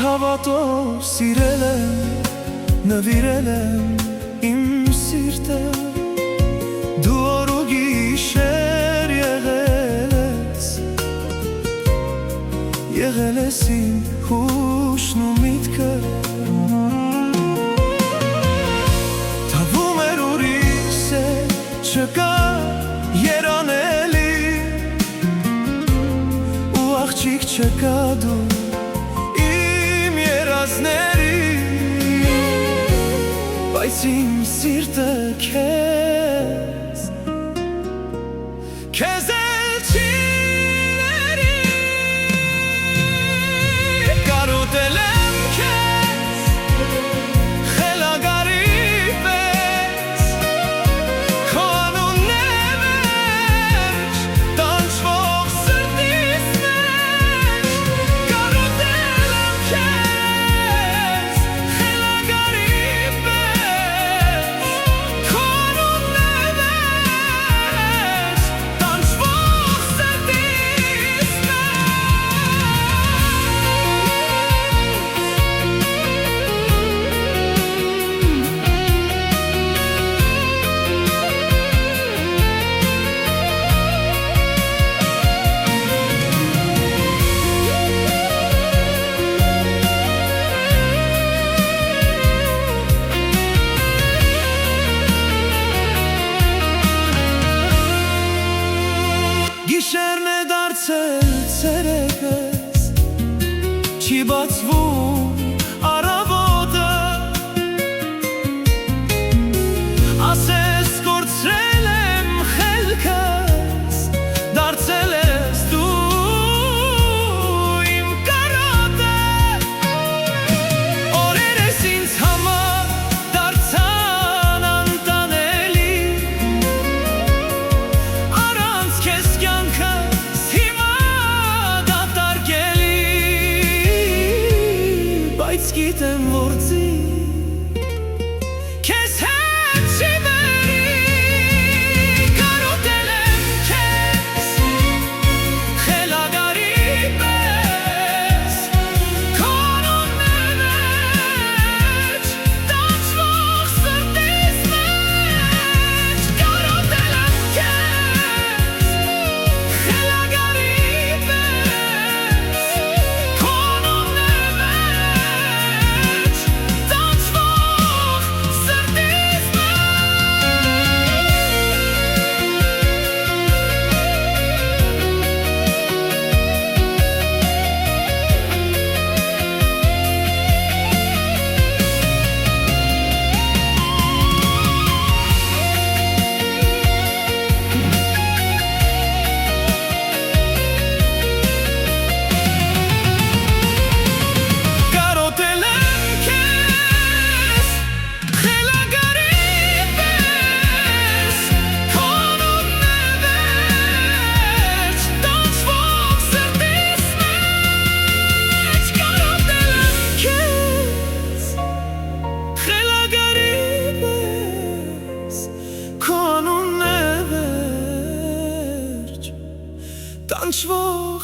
հավատով սիրել եմ, նվիրել եմ իմ սիրտը, դու օր ու գիշեր եղել ես իմ հուշն ու միտքը, թվում էր ուրիշ է չկա երանելի, ու աղջիկ չկա դու բայց իմ սիրտը քեզ էլ չի ների, կարոտել եմ քեզ խելագարի պես, քո անունն է մեջ տանջվող սրտիս մեջ, կարոտել եմ քեզ խելագարի Գիշերն է դարձել ցերեկս, չի բացվում առավոտը, ասես կորցրել եմ խելքս, դարձել ես դու իմ կարոտը, օրերս ինձ համար դարձան անտանելի, առանց քեզ բայց գիտեմ որ քեզ հետ չի բերի, կարոտել եմ քեզ խելագարի պես, քո անունն է մեջ տանջվող սրտիս մեջ, կարոտել եմ քեզ խելագարի պես, քո անունն է տանջվող